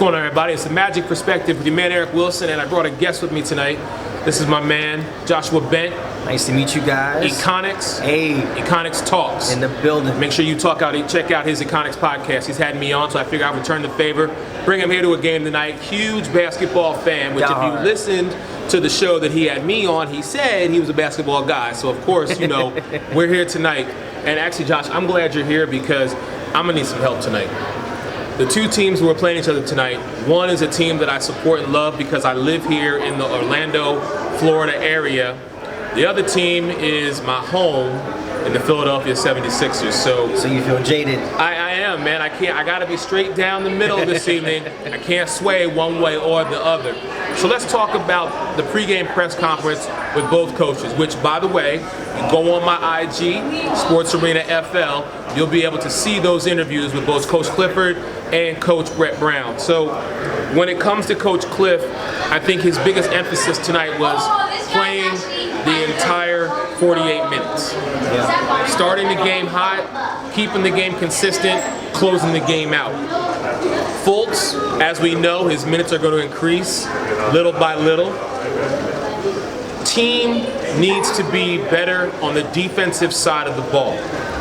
going on, everybody? It's the Magic Perspective with your man Eric Wilson, and I brought a guest with me tonight. This is my man Joshua Bent. Nice to meet you guys. Econics. Hey. Econics Talks. In the building. Make sure you check out his Econics podcast. He's had me on, so I figured I'd return the favor. Bring him here to a game tonight. Huge basketball fan, which if you listened to the show that he had me on, he said he was a basketball guy. So of course, you know, we're here tonight. And actually, Josh, I'm glad you're here because I'm gonna need some help tonight. The two teams who are playing each other tonight, one is a team that I support and love because I live here in the Orlando, Florida area. The other team is my home in the Philadelphia 76ers. So you feel jaded? I am, man. I gotta be straight down the middle this evening. I can't sway one way or the other. So let's talk about the pregame press conference with both coaches, which, by the way, you go on my IG, Sports Arena FL, you'll be able to see those interviews with both Coach Clifford and Coach Brett Brown. So when it comes to Coach Cliff, I think his biggest emphasis tonight was playing the entire 48 minutes. Yeah. Starting the game hot, keeping the game consistent, closing the game out. Fultz, as we know, his minutes are going to increase little by little. Team needs to be better on the defensive side of the ball.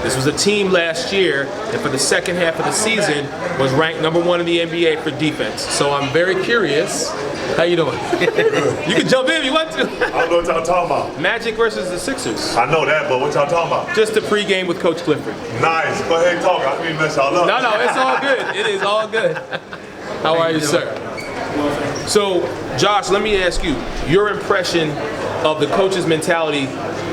This was a team last year that for the second half of the season was ranked #1 in the NBA for defense. So I'm very curious. How you doing? You can jump in if you want to. I don't know what y'all talking about. Magic versus the Sixers. I know that, but what y'all talking about? Just a pregame with Coach Clifford. Nice. Go ahead and talk. I didn't mess y'all up. No, it's all good. It is all good. How are you, sir? So, Josh, let me ask you, your impression of the coach's mentality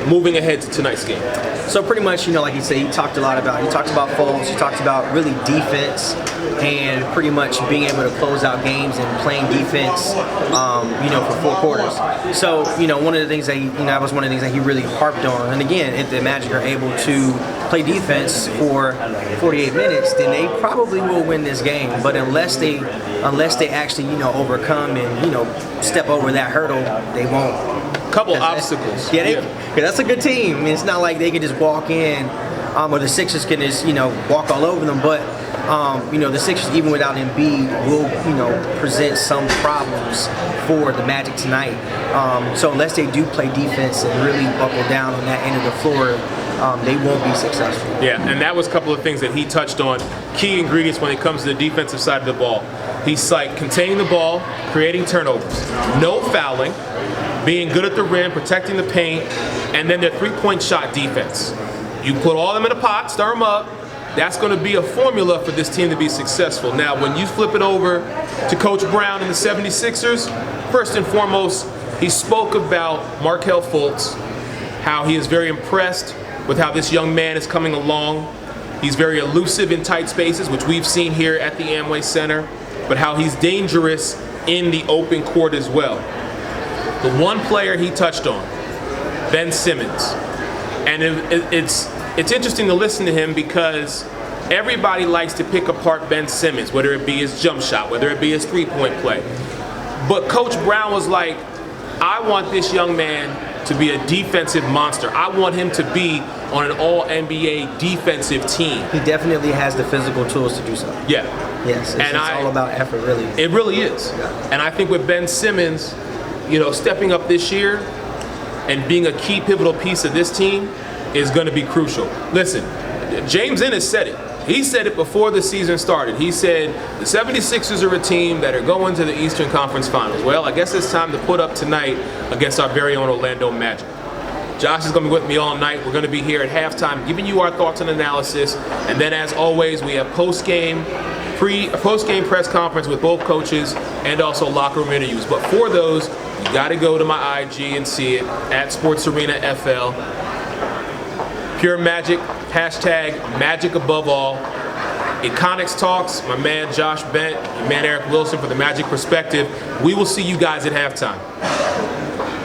moving ahead to tonight's game. So pretty much, you know, like you said, he talked about Fultz, he talked about really defense and pretty much being able to close out games and playing defense, you know, for 4 quarters. So, you know, one of the things that was one of the things that he really harped on. And again, if the Magic are able to play defense for 48 minutes, then they probably will win this game. But unless they actually, you know, overcome and, you know, step over that hurdle, they won't. Couple obstacles. Yeah, that's a good team. I mean, it's not like they can just walk in, or the Sixers can just, you know, walk all over them. But you know, the Sixers, even without Embiid, will, you know, present some problems for the Magic tonight. So unless they do play defense and really buckle down on that end of the floor, they won't be successful. Yeah, and that was a couple of things that he touched on. Key ingredients when it comes to the defensive side of the ball. He's like containing the ball, creating turnovers, no fouling, being good at the rim, protecting the paint, and then their three-point shot defense. You put all of them in a pot, stir them up. That's going to be a formula for this team to be successful. Now, when you flip it over to Coach Brown and the 76ers, first and foremost, he spoke about Markelle Fultz, how he is very impressed with how this young man is coming along. He's very elusive in tight spaces, which we've seen here at the Amway Center, but how he's dangerous in the open court as well. The one player he touched on, Ben Simmons. And it's interesting to listen to him because everybody likes to pick apart Ben Simmons, whether it be his jump shot, whether it be his three-point play. But Coach Brown was like, I want this young man to be a defensive monster. I want him to be on an all-NBA defensive team. He definitely has the physical tools to do so. Yeah. Yes, it's all about effort, really. It really is. Yeah. And I think with Ben Simmons, you know, stepping up this year and being a key pivotal piece of this team is going to be crucial. Listen, James Ennis said it. He said it before the season started. He said the 76ers are a team that are going to the Eastern Conference Finals. Well, I guess it's time to put up tonight against our very own Orlando Magic. Josh is going to be with me all night. We're going to be here at halftime giving you our thoughts and analysis. And then, as always, we have post-game press conference with both coaches and also locker room interviews. But for those, you got to go to my IG and see it at Sports Arena FL. Pure Magic, hashtag Magic above all. Econics Talks, my man Josh Bent, your man Eric Wilson for the Magic Perspective. We will see you guys at halftime.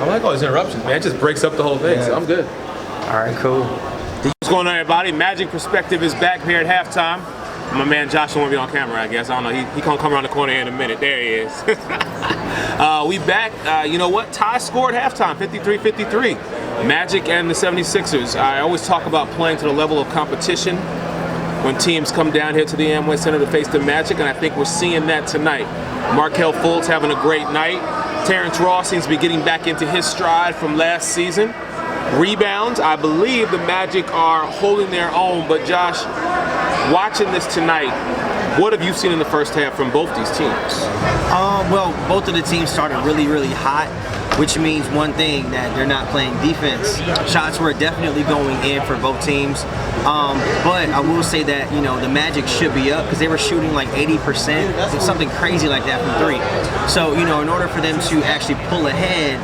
I like all these interruptions, man. It just breaks up the whole thing, so I'm good. All right, cool. What's going on, everybody? Magic Perspective is back here at halftime. My man Josh won't be on camera, I guess. I don't know. He gonna come around the corner in a minute. There he is. We back. You know what? Tie scored halftime, 53-53. Magic and the 76ers. I always talk about playing to the level of competition when teams come down here to the Amway Center to face the Magic, and I think we're seeing that tonight. Markelle Fultz having a great night. Terrence Ross seems to be getting back into his stride from last season. Rebounds, I believe the Magic are holding their own, but Josh, watching this tonight, what have you seen in the first half from both these teams? Well, both of the teams started really, really hot, which means one thing, that they're not playing defense. Shots were definitely going in for both teams. But I will say that, the Magic should be up because they were shooting like 80%, something crazy like that from three. So, in order for them to actually pull ahead,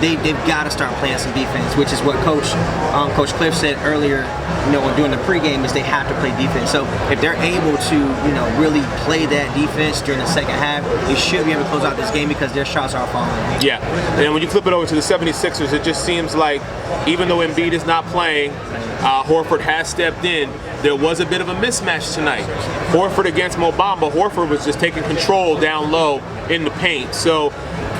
they've got to start playing some defense, which is what Coach Cliff said earlier, when doing the pregame, is they have to play defense. So if they're able to, really play that defense during the second half, they should be able to close out this game because their shots are falling. Yeah, and when you flip it over to the 76ers, it just seems like even though Embiid is not playing, Horford has stepped in. There was a bit of a mismatch tonight. Horford against Mo Bamba. Horford was just taking control down low in the paint. So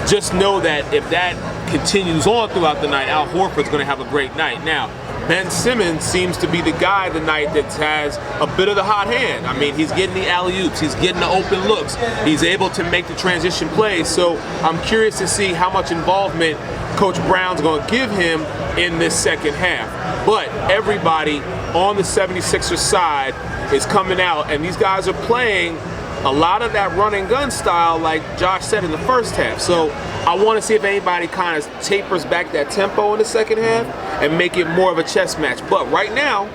just know that if that continues on throughout the night, Al Horford's going to have a great night. Now, Ben Simmons seems to be the guy tonight that has a bit of the hot hand. I mean, he's getting the alley-oops, he's getting the open looks, he's able to make the transition plays. So I'm curious to see how much involvement Coach Brown's going to give him in this second half. But everybody on the 76ers side is coming out, and these guys are playing a lot of that run and gun style like Josh said in the first half. So I want to see if anybody kind of tapers back that tempo in the second half and make it more of a chess match. But right now,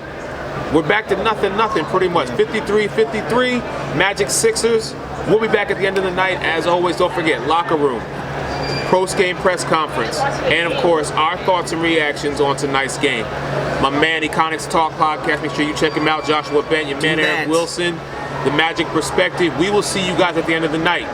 we're back to nothing pretty much. 53-53, Magic Sixers. We'll be back at the end of the night. As always, don't forget, locker room, post-game press conference, and of course, our thoughts and reactions on tonight's game. My man, Iconics Talk Podcast, make sure you check him out. Joshua Bent, your man Eric Wilson, the Magic Perspective. We will see you guys at the end of the night.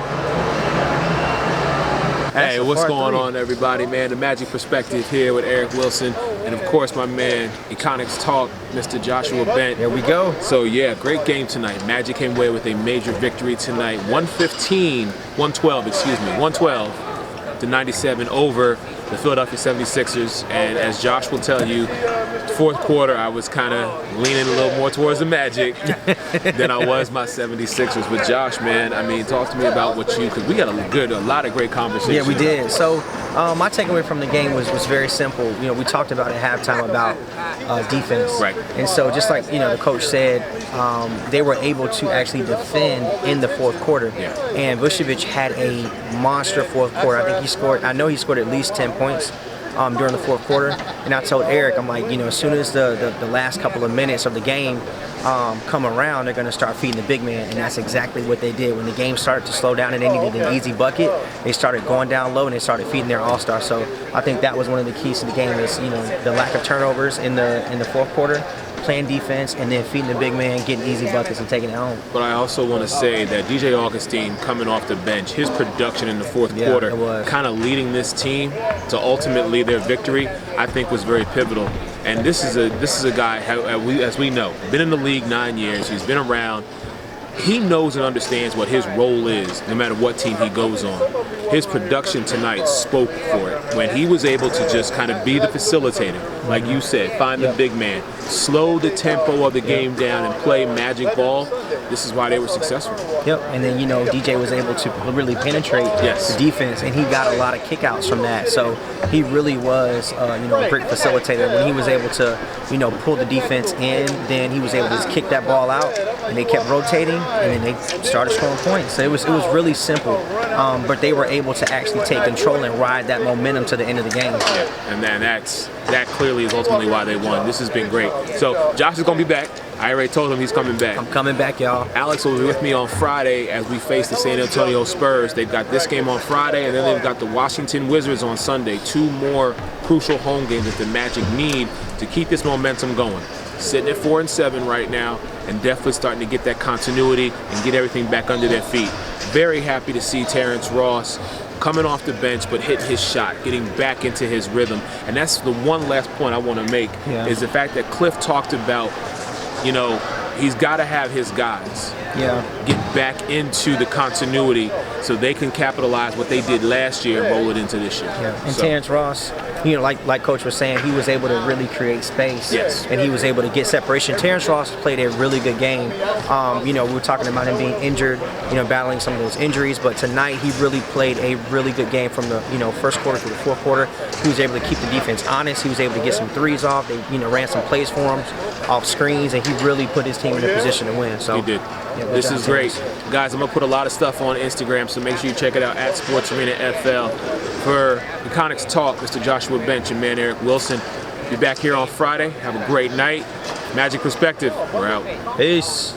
Hey, what's going on, everybody, man? The Magic Perspective here with Eric Wilson, and of course, my man, Iconics Talk, Mr. Joshua Bent. There we go. So yeah, great game tonight. Magic came away with a major victory tonight. 112 to 97 over the Philadelphia 76ers. And as Josh will tell you, fourth quarter, I was kind of leaning a little more towards the Magic than I was my 76ers. But Josh, man, I mean, talk to me about what you, because we had a lot of great conversations. Yeah, we did. So my takeaway from the game was very simple. We talked about at halftime about defense. Right. And so just like, the coach said, they were able to actually defend in the fourth quarter. Yeah. And Vucevic had a monster fourth quarter. I know he scored at least 10 points during the fourth quarter. And I told Eric, I'm like, as soon as the last couple of minutes of the game come around, they're going to start feeding the big man. And that's exactly what they did. When the game started to slow down and they needed an easy bucket, they started going down low and they started feeding their all-star. So I think that was one of the keys to the game is, the lack of turnovers in the fourth quarter, playing defense, and then feeding the big man, getting easy buckets and taking it home. But I also want to say that DJ Augustine coming off the bench, his production in the fourth quarter, kind of leading this team to ultimately their victory, I think was very pivotal. And this is a guy, as we know, been in the league 9 years, he's been around. He knows and understands what his role is, no matter what team he goes on. His production tonight spoke for it. When he was able to just kind of be the facilitator, like you said, find the big man, slow the tempo of the game down and play Magic ball, this is why they were successful. Yep, and then, DJ was able to really penetrate the defense, and he got a lot of kickouts from that. So he really was, a great facilitator. When he was able to, pull the defense in, then he was able to just kick that ball out, and they kept rotating, and then they started scoring points. So it was really simple, but they were able to actually take control and ride that momentum to the end of the game. Yeah, and then that clearly is ultimately why they won. This has been great. So Josh is going to be back. I already told him he's coming back. I'm coming back, y'all. Alex will be with me on Friday as we face the San Antonio Spurs. They've got this game on Friday, and then they've got the Washington Wizards on Sunday. 2 more crucial home games that the Magic need to keep this momentum going. Sitting at 4-7 right now, and definitely starting to get that continuity and get everything back under their feet. Very happy to see Terrence Ross coming off the bench but hitting his shot, getting back into his rhythm. And that's the one last point I want to make, is the fact that Cliff talked about, he's got to have his guys get back into the continuity so they can capitalize what they did last year and roll it into this year. And Terrence Ross, you know, like Coach was saying, he was able to really create space. Yes. And he was able to get separation. Terrence Ross played a really good game. You know, we were talking about him being injured, you know, battling some of those injuries, but tonight he really played a really good game from the, you know, first quarter to the fourth quarter. He was able to keep the defense honest. He was able to get some threes off. They, you know, ran some plays for him off screens, and he really put his team in a position to win. So He did. yeah, well This done, is great. Terrence. Guys, I'm going to put a lot of stuff on Instagram, so make sure you check it out at Sports Arena FL. For Iconics Talk, Mr. Joshua Bench and man Eric Wilson. Be back here on Friday. Have a great night. Magic Perspective. We're out. Peace.